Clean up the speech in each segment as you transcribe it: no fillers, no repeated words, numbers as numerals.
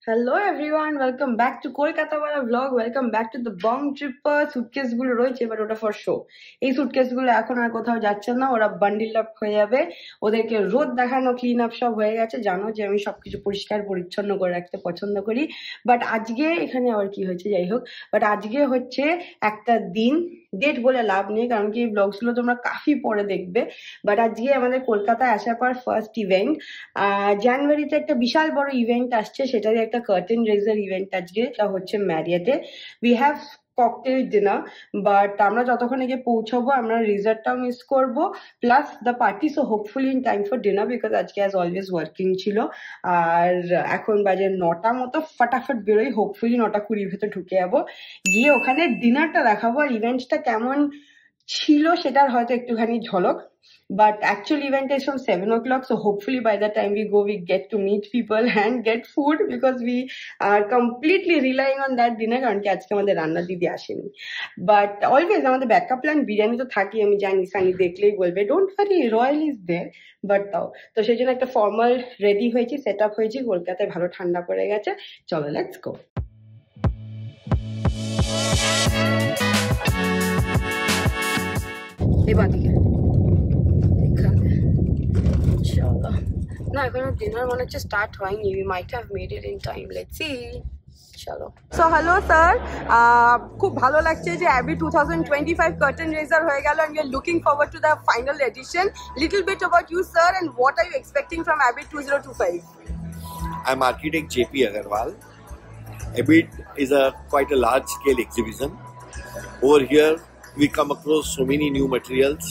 Hello everyone, welcome back to Kolkata ওয়ালা vlog. Welcome back to the Bong Tripper. Suitcase গুলো রয়েছে, but ওটা for show. এই suitcase গুলো এখন আর কোথাও যাচ্ছে না, ওরা বান্ডিল আপ হয়ে যাবে। ওদেরকে রোদ দেখানো, ক্লিন আপ সব হয়ে গেছে। জানো যে আমি সবকিছু পরিষ্কার পরিচ্ছন্ন করে রাখতে পছন্দ করি, বাট আজকে এখানে আবার কি হয়েছে যাই হোক। বাট আজকে হচ্ছে একটা দিন, ডেট বলে লাভ নেই কারণ কি এই ব্লগস গুলো তোমরা কাফি পরে দেখবে। বাট আজকে আমাদের কলকাতায় আসার পর ফার্স্ট ইভেন্ট। জানুয়ারিতে একটা বিশাল বড় ইভেন্ট আসছে, সেটারই একটা কার্টেন রেজার ইভেন্ট আজকে। এটা হচ্ছে ম্যারিয়েটে। We have cocktail dinner, but আমরা যতক্ষণে গিয়ে পৌঁছাবো আমরা রিজার্টটাও মিস করবো, plus the party. So hopefully in time for dinner, because আজকে অ্যাজ অলওয়েজ ওয়ার্কিং ছিল। আর এখন বাজে 9টা মতো, ফটাফট বেরোই। হোপফুলি 9:20 ভেতর ঢুকে যাবো, গিয়ে ওখানে ডিনারটা দেখাবো। আর ইভেন্টটা কেমন ছিল সেটার হয়তো একটুখানি ঝলক। But actual event is from 7 o'clock, so hopefully by the time we go, we get to meet people and get food, because we are completely relying on that dinner. কারণ কি আজকে আমাদের রান্না দিদি আসেনি, বাট অলওয়েজ আমাদের backup plan biryani তো থাকি। আমি জানি, সানি দেখলেই বলবে don't worry, Royal is there. But তাও তো সেই জন্য একটা ফর্মাল রেডি হয়েছি, সেট আপ হয়েছি। কলকাতায় ভালো ঠান্ডা পড়ে গেছে, চলো লেটস গো। এবার দিকে না, এখনো ডিনার মনে হচ্ছে স্টার্ট হয়নি। We might have made it in time, let's see. চলো। সো হ্যালো স্যার, খুব ভালো লাগছে যে অ্যাবি 2025 কার্টেন রেজার হয়ে গেল, and we are looking forward to the final edition. Little bit about you sir, and what are you expecting from Abbey 2025? I'm architect JP Agarwal. Abbey is quite a large scale exhibition. Over here we come across so many new materials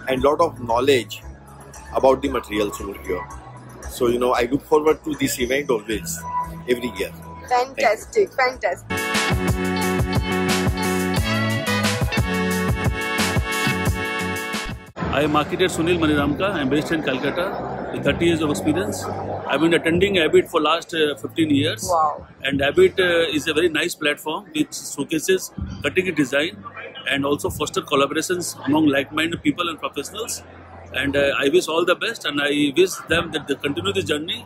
and lot of knowledge about the materials over here. So I look forward to this event always, every year. Fantastic, fantastic. I am architect Sunil Maniramka. I am based in Calcutta with 30 years of experience. I've been attending Abbey for last 15 years. Wow. And Abbey is a very nice platform which showcases cutting-edge design and also foster collaborations among like-minded people and professionals. And I wish all the best, and I wish them that they continue this journey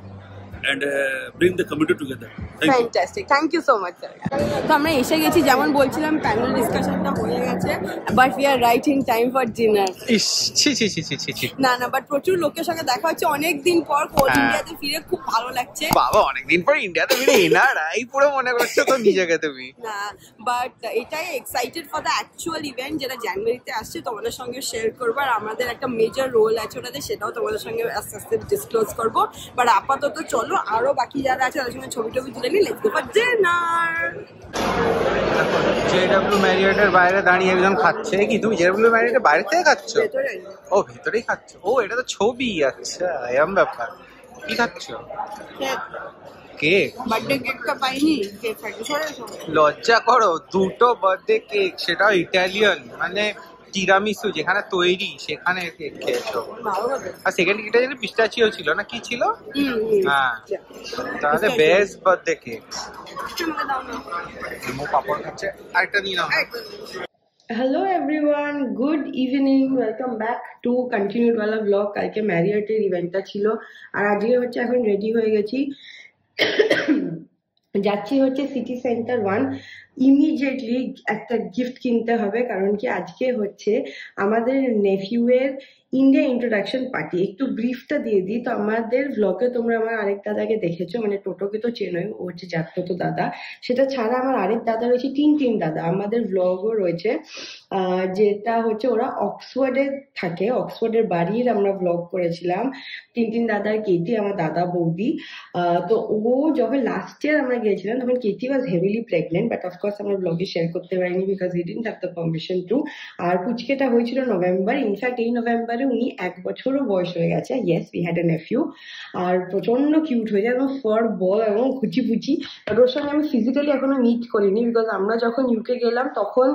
and bring the community together. Fantastic. Thank you so much sir. তো আমরা এসে গেছি, যেমন বলছিলাম panel ডিসকাশনটা হয়ে গেছে, but we are right in time for dinner. না না, বাট প্রচুর লোকের সঙ্গে দেখা হচ্ছে অনেক দিন পর। ইন্ডিয়াতে ফিরে খুব ভালো লাগছে। বাবা, অনেকদিন পর ইন্ডিয়াতে ফিরে এনারাই পুরো মনে করছো তো নিজেকে তুমি। না, বাট এটাই excited for the actual event যেটা জানুয়ারিতে আসছে, তোমাদের সঙ্গে শেয়ার করবো। আর আমাদের একটা মেজর রোল আছে ওটাতে, সেটাও তোমাদের সঙ্গে আস্তে আস্তে ডিসক্লোজ করবো। বাট আপাতত চলো আরো বাকি যারা আছে তাদের সঙ্গে ছবি টবি তুলে নিই। Let's go for dinner. J W ম্যারিয়টের বাইরে দাঁড়িয়ে একজন খাচ্ছে। কি তুমি জেডব্লিউ ম্যারিয়টের বাইরে থেকে খাচ্ছ? ও ভেতরেই খাচ্ছ? ও এটা তো ছবি। আচ্ছা, এরকম ব্যাপার। কি খাচ্ছ? কেক? বার্থডে কেকটা পাইনি, কেক খাচ্ছি। লজ্জা করো, দুটো বার্থডে কেক, সেটাও ইটালিয়ান, মানে টিরামিসু যেখানে তৈরি সেখানে কেক খেয়েছো। আর সেকেন্ড কেকটা যেন পিস্তাচিও ছিল না, কি ছিল? হ্যাঁ, তাহলে বেস্ট বার্থডে কেক। পাপড় খাচ্ছে, আরেকটা নিয়ে নাও। Hello everyone, good evening, welcome back to continued ওয়ালা ব্লগ। কালকে ম্যারিয়টের ইভেন্টটা ছিল, আর আজকে হচ্ছে এখন রেডি হয়ে গেছি, যাচ্ছি হচ্ছে সিটি সেন্টার 1। ইমিডিয়েটলি একটা গিফট কিনতে হবে, কারণ কি আজকে হচ্ছে আমাদের নেফিউয়ের ইন্ডিয়া ইন্ট্রোডাকশন পার্টি। একটু ব্রিফটা দিয়ে দিই। তো আমাদের ব্লগে তোমরা আমার আরেক দাদাকে দেখেছো, মানে টোটোকে তো চেনোই, ও হচ্ছে জাগ্রত দাদা। সেটা ছাড়া আমার আরেক দাদা রয়েছে, তিন দাদা। আমাদের ব্লগও রয়েছে, যেটা হচ্ছে ওরা অক্সফোর্ডে থাকে, অক্সফোর্ডের বাড়ির আমরা ব্লগ করেছিলাম। তিন দাদার কেটি আমার দাদা বৌদি। তো ও যখন লাস্ট ইয়ার আমরা গিয়েছিলাম তখন K T was heavily pregnant, but of course আমরা ব্লগে শেয়ার করতে পারিনি because he didn't have the permission to. আর পুচকেটা হয়েছিল নভেম্বর। ইনফ্যাক্ট এই নভেম্বরে উনি 1 বছরও বয়স হয়ে গেছে। Yes, we had a nephew. আর প্রচন্ড কিউট হয়ে যায়, এবং ফার বল এবং কুচি পুচি। আর ওর সঙ্গে আমি ফিজিক্যালি এখনো মিট করিনি, বিকজ আমরা যখন ইউকে গেলাম তখন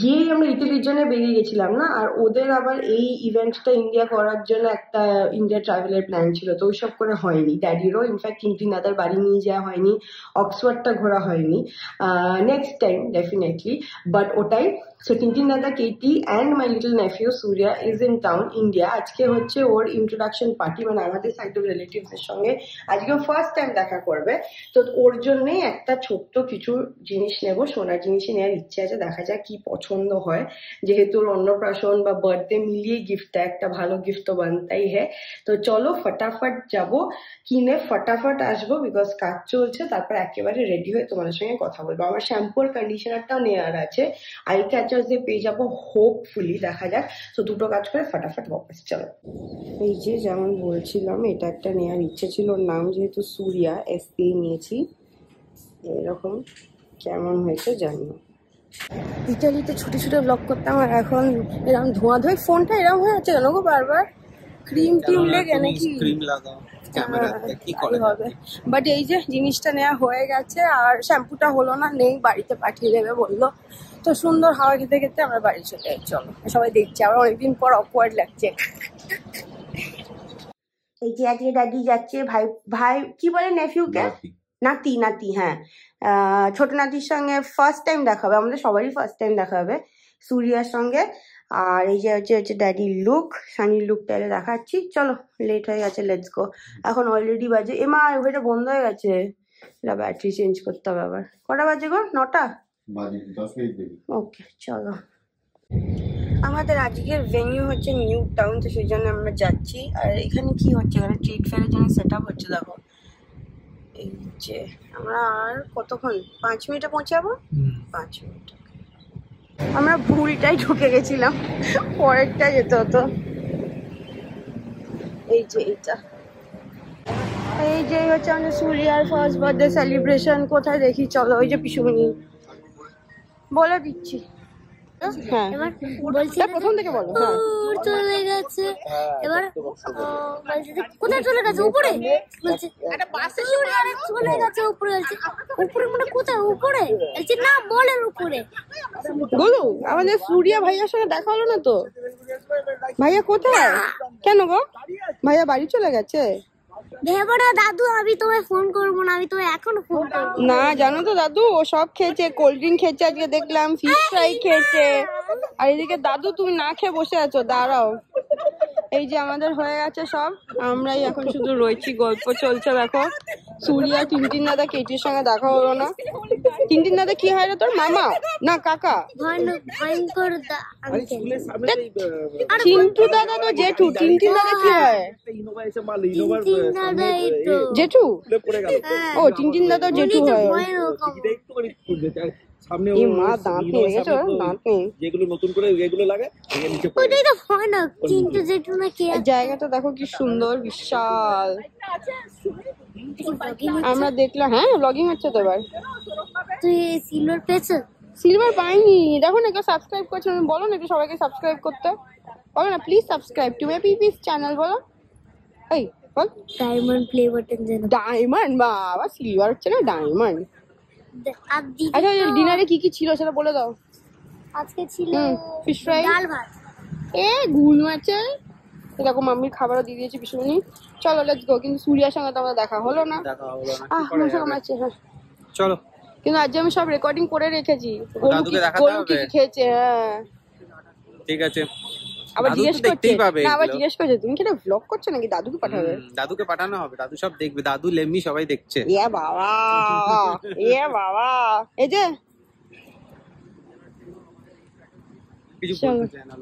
গিয়েই আমরা ইটালির জন্য বেরিয়ে গেছিলাম না। আর ওদের আবার এই ইভেন্টটা ইন্ডিয়া করার জন্য একটা ইন্ডিয়া ট্রাভেলের প্ল্যান ছিল, তো ওইসব করে হয়নি। ড্যাডিরও ইনফ্যাক্ট তিন দাদার বাড়ি নিয়ে যাওয়া হয়নি, অক্সফোর্ডটা ঘোরা হয়নি। নেক্সট টাইম ডেফিনেটলি, বাট ওটাই। সো টিনটিন দাদা Katie and my little nephew Surya is in town India. আজকে হচ্ছে ওর ইন্ট্রোডাকশন পার্টি, মানে আমাদের সাইড অফ রিলেটিভস এর সঙ্গে আজকে ফার্স্ট টাইম দেখা করবে। তো ওর জন্যই একটা ছোট্ট কিছু জিনিস নেবো, সোনার জিনিসই নেওয়ার ইচ্ছে আছে, দেখা যাক কি পছন্দ হয়। যেহেতু ওর অন্নপ্রাশন বা বার্থডে মিলিয়ে গিফটটা একটা ভালো গিফট তো বানতাই হ্যাঁ। তো চলো ফটাফট যাবো, কিনে ফটাফট আসবো, বিকজ কাজ চলছে। তারপর একেবারে রেডি হয়ে তোমাদের সঙ্গে কথা বলবো। আমার শ্যাম্পু আর কন্ডিশনারটাও নেওয়ার আছে, আই ক্যাচার্স দিয়ে পেয়ে যাবো হোপফুলি, দেখা যাক। তো দুটো কাজ করে ফটাফট বাপাস চলো। এই যে যেমন বলছিলাম, এটা একটা নেওয়ার ইচ্ছে ছিল, ওর নাম যেহেতু সূর্যা এসপি নিয়েছি। এরকম কেমন হয়েছে জানি না। ইটালিতে ছুটে ছুটে ব্লগ করতাম, আর এখন এরকম ধোঁয়া ধোঁয়া ফোনটা এরকম হয়ে যাচ্ছে কেন গো বারবার? ক্রিম টিম লেগে নাকি? ক্রিম লাগাও ক্যামেরাতে, কি করে হবে। বাট এই যে জিনিসটা নেওয়া হয়ে গেছে, আর শ্যাম্পুটা হলো না, নেই, বাড়িতে পাঠিয়ে দেবে বললো। তো সুন্দর হাওয়া খেতে খেতে আমরা বাড়ি চলে যাই। চলো, সবাই দেখছি, আবার অনেকদিন পর অকওয়ার্ড লাগছে। এই যে আজকে দাদি যাচ্ছে ভাই ভাই কি বলে নেফিউকে, নাতি নাতি, হ্যাঁ ছোট নাতির সঙ্গে ফার্স্ট টাইম দেখা হবে, আমাদের সবারই ফার্স্ট টাইম দেখা হবে সূর্যার সঙ্গে। আর এই যে হচ্ছে ড্যাডির লুক, সানির লুকটা এলে দেখাচ্ছি। চলো, লেট হয়ে গেছে, লেটস গো। এখন অলরেডি বাজে, এমা ওইটা বন্ধ হয়ে গেছে, এটা ব্যাটারি চেঞ্জ করতে হবে আবার। কটা বাজে গো? 9টা। ওকে চলো। আমাদের আজকের ভেনিউ হচ্ছে নিউ টাউন, তো সেই জন্য আমরা যাচ্ছি। আর এখানে কি হচ্ছে, এখানে ট্রিট ফেয়ারের জন্য সেট আপ হচ্ছে, দেখো। এই যে আমরা আর কতক্ষণ, 5 মিনিটে পৌঁছে যাবো। 5 মিনিট। আমরা ভুলটাই ঢুকে গেছিলাম, পরেরটা যেতে হতো। এই যে এইটা, এই যে হচ্ছে আমাদের সূর্যার ফার্স্ট বার্থডে সেলিব্রেশন। কোথায় দেখি চলো, ওই যে পিসুমনি বলে দিচ্ছি। হ্যাঁ প্রথম থেকে বলো। হ্যাঁ চলে গেছে, এবার কোথায় চলে গেছে? উপরে বলছে চলে গেছে উপরে, বলছে উপরে মানে কোথায়? উপরে বলছে না, বলের উপরে। বলো, আমাদের সূর্যা ভাইয়ার সঙ্গে দেখা হলো না তো। ভাইয়া কোথায়? কেন গো? ভাইয়া বাড়ি চলে গেছে? ভেবো না দাদু, আমি তোমায় ফোন করবো না, আমি তোমায় এখন ফোন করবো না। জানো তো দাদু ও সব খেয়েছে, কোল্ড ড্রিঙ্ক খেয়েছে, আজকে দেখলাম ফিশ ফ্রাই খেয়েছে। আর এদিকে দাদু তুমি না খেয়ে বসে আছো, দাঁড়াও। এই যে আমাদের হয়ে গেছে সব, আমরাই এখন শুধু রয়েছি, গল্প চলছে। দেখো সূর্যা টিনটিন দাদা কেটির সঙ্গে দেখা হলো না। টিনটিন দাদা কি হয় রে তোর? মামা না কাকা? ভয়ঙ্কর চিন্টু দাদা তো জেঠু, টিনটিন দাদা কি হয়? জেঠু। ও টিনটিন দাদা জেঠু হয়। এই মা দাঁত নিয়ে গেছে, দাঁত নেই। যেগুলো নতুন করে এগুলো লাগে ওটাই তো হয় না, কিন্তু জেঠু না কে? জায়গাটা দেখো কি সুন্দর, বিশাল। আমরা দেখলাম, হ্যাঁ ব্লগিং হচ্ছে তো এবার। তুই সিলভার পেয়েছো? সিলভার পাইনি, দেখো না কেউ সাবস্ক্রাইব করছে, বলো না একটু সবাইকে সাবস্ক্রাইব করতে, বলো না please subscribe to my পিপিস channel, বলো। এই বল, ডায়মন্ড প্লে বাটন যেন। ডায়মন্ড, বাবা সিলভার হচ্ছে না, ডায়মন্ড। আর দিদি আচ্ছা ডিনারে কি কি ছিল সেটা বলে দাও। আজকে ছিল ফিশ ফ্রাই, ডাল ভাত, গুল মাছের। এরকম মাম্মির খাবারও দিয়ে দিয়েছি পিসুমনি। চলো লেটস গো। কিন্তু সূর্যার সঙ্গে তো আমার দেখা হলো না। হ্যাঁ চলো। কিন্তু আজ আমি সব রেকর্ডিং করে রেখেছি, দাদুকে দেখাতে হবে খেয়েছে। হ্যাঁ ঠিক আছে। আবার জিজ্ঞেস করছে, না আবার জিজ্ঞেস করছে তুমি কি এটা ব্লগ করছো নাকি, দাদুকে পাঠাবে? দাদুকে পাঠানো হবে, দাদু সব দেখবে, দাদু লেম্মি সবাই দেখছে। এ বাবা, এ বাবা। এই যে কিছু বলতে চাই না।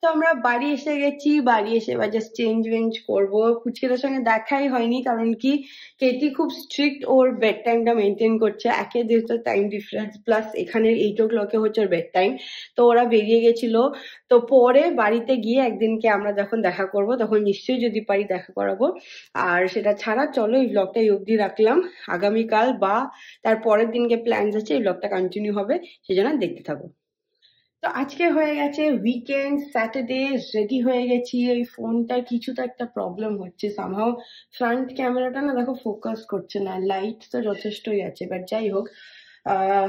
তো আমরা বাড়ি এসে গেছি, বাড়ি এসে এবার জাস্ট চেঞ্জ ওয়েঞ্জ করবো। পুচকিটার সঙ্গে দেখাই হয়নি, কারণ কি কেটি খুব স্ট্রিক্ট, ওর বেড টাইমটা মেনটেন করছে। একে যেহেতু টাইম ডিফারেন্স, প্লাস এখানে 8 o'clock হচ্ছে ওর বেড টাইম। তো ওরা বেরিয়ে গেছিল। তো পরে বাড়িতে গিয়ে একদিনকে আমরা যখন দেখা করব, তখন নিশ্চয়ই যদি পারি দেখা করাবো। আর সেটা ছাড়া চলো এই ব্লগটা অবধি রাখলাম। আগামীকাল বা তার পরের দিনকে প্ল্যান আছে, এই ব্লগটা কন্টিনিউ হবে, সেজন্য দেখতে থাকো। তো আজকে হয়ে গেছে উইকেন্ড, স্যাটারডে, রেডি হয়ে গেছি। এই ফোনটার কিছু তো একটা প্রবলেম হচ্ছে, সামহাও ফ্রন্ট ক্যামেরাটা না দেখো ফোকাস করছে না। লাইট তো যথেষ্টই আছে, বাট যাই হোক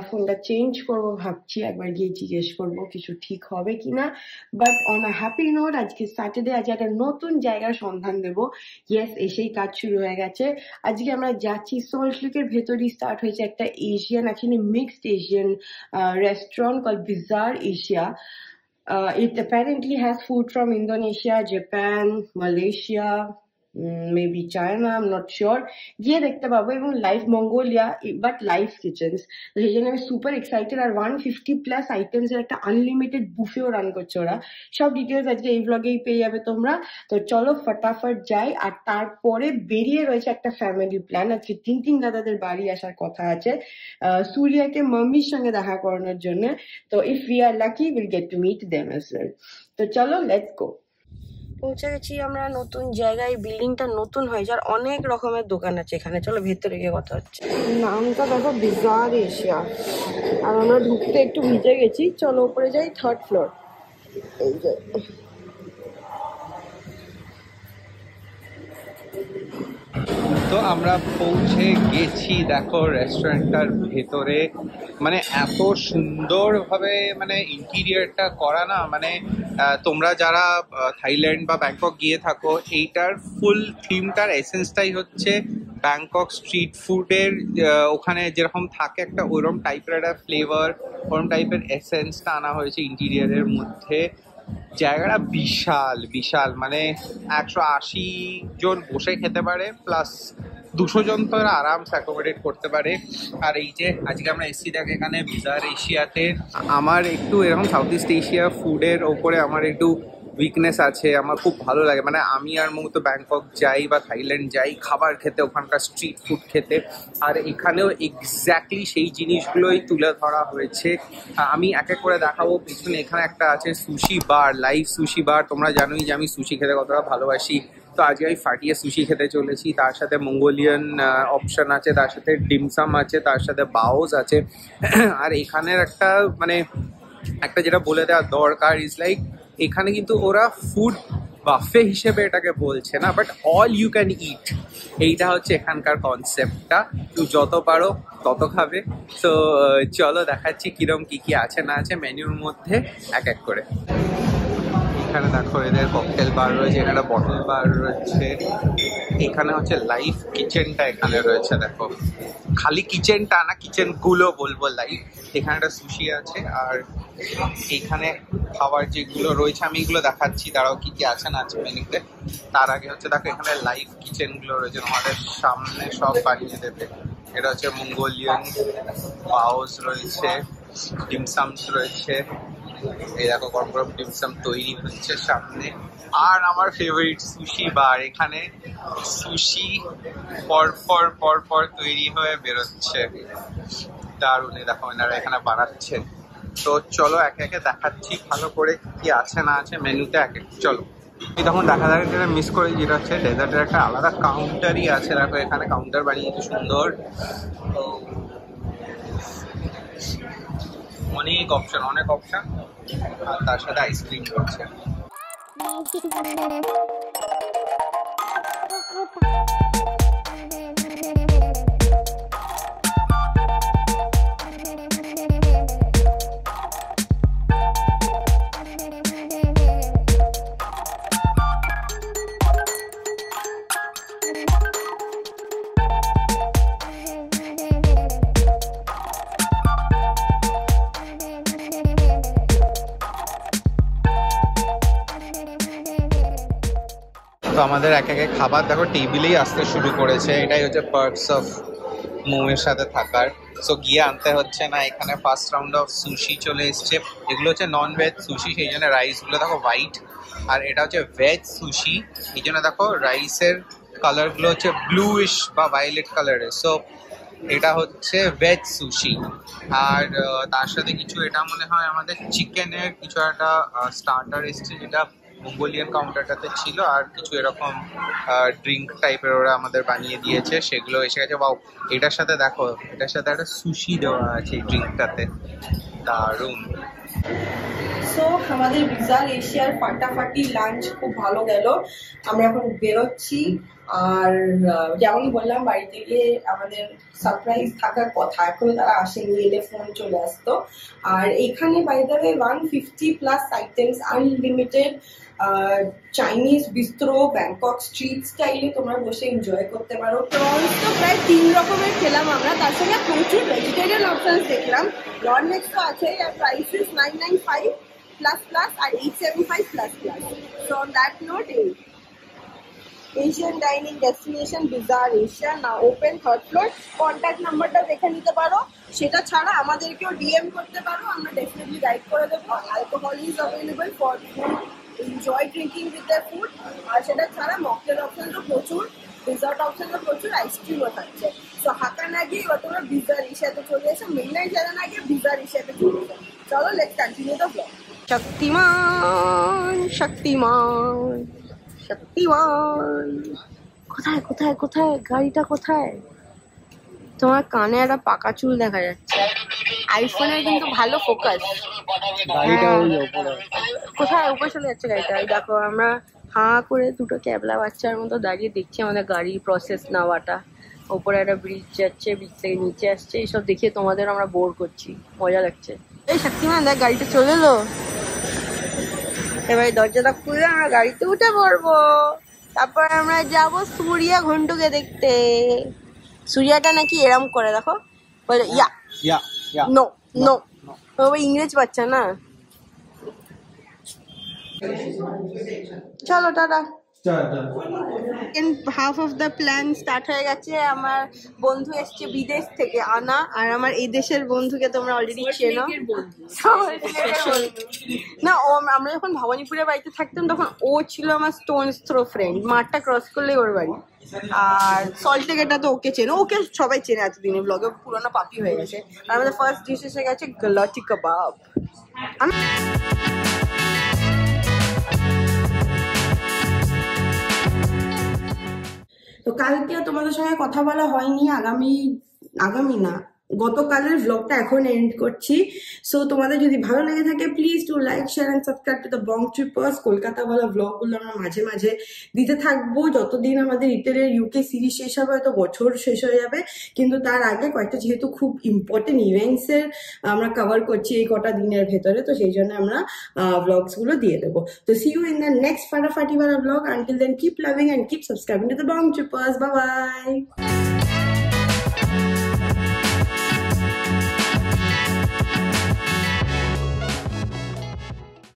ফোনটা চেঞ্জ করবো ভাবছি, একবার গিয়ে জিজ্ঞেস করবো কিছু ঠিক হবে কিনা। But on a happy note, আজকে স্যাটারডে, আজকে একটা নতুন জায়গার সন্ধান দেবো। ইয়েস, এসেই কাজ শুরু হয়ে গেছে। আজকে আমরা যাচ্ছি সল্ট লেকের ভেতরেই স্টার্ট হয়েছে একটা Asian, actually mixed Asian restaurant called Bizarre Asia. It apparently has food from Indonesia, Japan, Malaysia, maybe China, I'm not sure. গিয়ে দেখতে পাবো, এবং live Mongolia, but live kitchens. তো সেই জন্য আমি সুপার এক্সাইটেড। আর 150+ আইটেমস এর একটা আনলিমিটেড বুফেও রান করছে ওরা। সব ডিটেলস আজকে এই ব্লগেই পেয়ে যাবে তোমরা। তো চলো ফটাফট যাই। আর তারপরে বেরিয়ে রয়েছে একটা ফ্যামিলি প্ল্যান। আজকে তিন দাদাদের বাড়ি আসার কথা আছে সুরিয়াকে মাম্মির সঙ্গে দেখা করানোর জন্য। তো if we are lucky will get to meet them as well. তো চলো, লেটস গো। পৌঁছে গেছি আমরা নতুন জায়গায়। বিল্ডিংটা নতুন হয়েছে আর অনেক রকমের দোকান আছে এখানে। চলো ভেতরে গিয়ে কথা হচ্ছে। নামটা দেখো, বিজার এশিয়া। আর আমরা ঢুকতে একটু ভিজে গেছি। চলো উপরে যাই, 3rd ফ্লোর। এই যে তো আমরা পৌঁছে গেছি। দেখো রেস্টুরেন্টটার ভেতরে, মানে এত সুন্দরভাবে মানে ইন্টেরিয়রটা করা না, মানে তোমরা যারা থাইল্যান্ড বা ব্যাংকক গিয়ে থাকো, এইটার ফুল থিমটার এসেন্সটাই হচ্ছে ব্যাংকক স্ট্রিট ফুডের। ওখানে যেরকম থাকে একটা ওরম টাইপের একটা ফ্লেভার, ওরম টাইপের এসেন্সটা আনা হয়েছে ইন্টেরিয়রের মধ্যে। জায়গাটা বিশাল বিশাল, মানে 180 জন বসে খেতে পারে, প্লাস 200 জন তো আরামসে অ্যাকোমোডেট করতে পারে। আর এই যে আজকে আমরা এসছি দেখ এখানে বিজার এশিয়াতে। আমার একটু এরকম সাউথ ইস্ট এশিয়া ফুডের ওপরে আমার একটু উইকনেস আছে। আমার খুব ভালো লাগে, মানে আমি আর মূলত ব্যাংকক যাই বা থাইল্যান্ড যাই খাবার খেতে, ওখানকার স্ট্রিট ফুড খেতে। আর এখানেও এক্স্যাক্টলি সেই জিনিসগুলোই তুলে ধরা হয়েছে। আমি এক এক করে দেখাবো। পিছনে এখানে একটা আছে সুশি বার, লাইভ সুশি বার। তোমরা জানোই যে আমি সুশি খেতে কতটা ভালোবাসি। তো আজকে আমি ফাটিয়ে সুশি খেতে চলেছি। তার সাথে মঙ্গোলিয়ান অপশন আছে, তার সাথে ডিমসাম আছে, তার সাথে বাওস আছে। আর এখানের একটা মানে একটা যেটা বলে দেওয়া দরকার ইজ লাইক, এখানে কিন্তু ওরা ফুড বাফে হিসেবে এটাকে বলছে না, বাট অল ইউ ক্যান ইট। এইটা হচ্ছে এখানকার কনসেপ্টটা। তুই যত পারো তত খাবে। তো চলো দেখাচ্ছি কিরম কি আছে না আছে মেনুর মধ্যে এক এক করে। এখানে দেখো এদের ককটেল বার রয়েছে, এখানে বটল বার রয়েছে। এখানে হচ্ছে লাইভ কিচেনটা এখানে রয়েছে। দেখো খালি কিচেনটা না, কিচেন গুলো বলবো লাইভ। এখানে একটা সুশি আছে। আর এখানে খাবার যেগুলো রয়েছে আমি এগুলো দেখাচ্ছি, তারাও কি আছে না আছে মেনুতে। তার আগে হচ্ছে দেখো এখানে লাইভ কিচেন গুলো রয়েছে, আমাদের সামনে সব বানিয়ে দেবে। এটা হচ্ছে মঙ্গোলিয়ান বাওস রয়েছে, ডিমসামস রয়েছে। এই দেখো গরম গরম ডিমসাম তৈরি হচ্ছে সামনে। আর আমার ফেভারিট সুশি বার, এখানে সুশি পর তৈরি হয়ে বেরোচ্ছে। দারুণ। দেখো এনারা এখানে বানাচ্ছেন। তো চলো একে একে দেখাচ্ছি ভালো করে কি আছে না আছে মেনুতে। চলো। তখন দেখা যাবে যেটা মিস করে, যেটা হচ্ছে ডেজার্টের একটা আলাদা কাউন্টারই আছে। দেখো এখানে কাউন্টার বানিয়েছে সুন্দর। অনেক অপশন আর তার সাথে আইসক্রিম রয়েছে। তো আমাদের এক একে খাবার দেখো টেবিলেই আসতে শুরু করেছে। এটাই হচ্ছে পার্টস অফ মোমের সাথে থাকার। সো গিয়ে আনতে হচ্ছে না। এখানে ফার্স্ট রাউন্ড অফ সুশি চলে এসছে। এগুলো হচ্ছে নন ভেজ সুশি, সেই জন্য রাইসগুলো দেখো হোয়াইট। আর এটা হচ্ছে ভেজ সুশি, এই জন্য দেখো রাইসের কালারগুলো হচ্ছে ব্লুইশ বা ভায়োলেট কালারের। সো এটা হচ্ছে ভেজ সুশি। আর তার সাথে কিছু এটা মনে হয় আমাদের চিকেনের কিছু একটা স্টার্টার এসছে, যেটা মঙ্গোলিয়ান কাউন্টারটাতে ছিল। আর কিছু এরকম ড্রিঙ্ক টাইপের ওরা আমাদের বানিয়ে দিয়েছে, সেগুলো এসে গেছে। বা এটার সাথে দেখো, এটার সাথে একটা সুশি দেওয়া আছে এই ড্রিঙ্কটাতে। দারুণ। সো আমাদের বিজার এশিয়ার ফাটাফাটি লাঞ্চ খুব ভালো গেল। আমরা এখন বেরোচ্ছি, আর যেমন বললাম বাড়িতে গিয়ে আমাদের সারপ্রাইজ থাকার কথা, এখনো তারা আসেনি, এলে ফোন চলে আসতো। আর এখানে by the way 150+ items, unlimited Chinese bistro, Bangkok street স্টাইলে তোমরা বসে এনজয় করতে পারো। প্রনস তো প্রায় 3 রকমের খেলাম আমরা, তার সঙ্গে প্রচুর ভেজিটেরিয়ান অপশনস দেখলাম। নন ভেজ তো আছে, আর প্রাইসেস 995++ আর 875++। So on that note, Asian dining destination Bizarre Asia now open 3rd floor। Contact নাম্বারটা দেখে নিতে পারো। সেটা ছাড়া আমাদেরকেও ডিএম করতে পারো, আমরা ডেফিনেটলি গাইড করে দেবো। Alcohol is available for food, enjoy drinking with the food. আর সেটা ছাড়া মকটেল অপশনও প্রচুর, ডেজার্ট অপশনও প্রচুর, আইসক্রিমও থাকছে। তো হাঁকা না গিয়ে এবার তোমরা বিজার এশিয়াতে চলে এসো, মেইনলাইন জানা না গিয়ে বিজার এশিয়াতে চলে এসো। চলো লেটস কন্টিনিউ দ্য ব্লগ। শক্তিমান শক্তিমান শক্তিমান, কোথায় কোথায় কোথায় গাড়িটা কোথায়? তোমার কানে একটা পাকা চুল দেখা যাচ্ছে। আইফোনের কিন্তু ভালো ফোকাস। কোথায় উপরে চলে যাচ্ছে গাড়িটা? দেখো আমরা হাঁ করে দুটো ক্যাবলা বাচ্চার মতো দাঁড়িয়ে দেখছি আমাদের গাড়ির প্রসেস নেওয়াটা। ওপরে একটা ব্রিজ যাচ্ছে, ব্রিজ থেকে নিচে আসছে, এইসব দেখিয়ে তোমাদের আমরা বোর করছি, মজা লাগছে। এই শক্তিমান দেখ গাড়িটা চলে এলো। এবার দরজাটা খুলে আমরা গাড়িতে উঠে পড়বো, তারপর আমরা যাবো সূর্যা ঘন্টুকে দেখতে। সূর্যাটা নাকি এরম করে, দেখো বলে ইয়া নো নো, ইংরেজ বাচ্চা না। চলো tata. Half of the plan start হয়ে গেছে। আমার বন্ধু এসছে বিদেশ থেকে আনা, আর আমার এই দেশের বন্ধুকে তোমরা অলরেডি চেনো না। ও আমরা যখন ভবানীপুরের বাড়িতে থাকতাম তখন ও ছিল আমার স্টোনস থ্রো ফ্রেন্ড, মাঠটা ক্রস করলে ওর বাড়ি। আর সল্ট লেকটা তো ওকে চেনো, ওকে সবাই চেনে এতদিনে, ব্লগে পুরোনো পাপি হয়ে গেছে। আর আমাদের ফার্স্ট ডিশ এসে গেছে গালাটি কাবাব। তো কালকে তোমাদের সঙ্গে কথা বলা হয়নি, আগামী না গতকালের ব্লগটা এখন এন্ড করছি। সো তোমাদের যদি ভালো লেগে থাকে please to like, share and subscribe to the Bong Trippers. কলকাতাওয়ালা ব্লগগুলো আমরা মাঝে মাঝে দিতে থাকবো যতদিন আমাদের ইটালির ইউকে সিরিজ শেষ হবে। হয়তো বছর শেষ হয়ে যাবে, কিন্তু তার আগে কয়েকটা যেহেতু খুব ইম্পর্টেন্ট ইভেন্টসের আমরা কভার করছি এই কটা দিনের ভেতরে, তো সেই জন্য আমরা ব্লগসগুলো দিয়ে দেবো। তো see you in the next ফাটাফাটিওয়ালা blog. Until then keep loving and keep subscribing to the Bong Trippers. Bye by.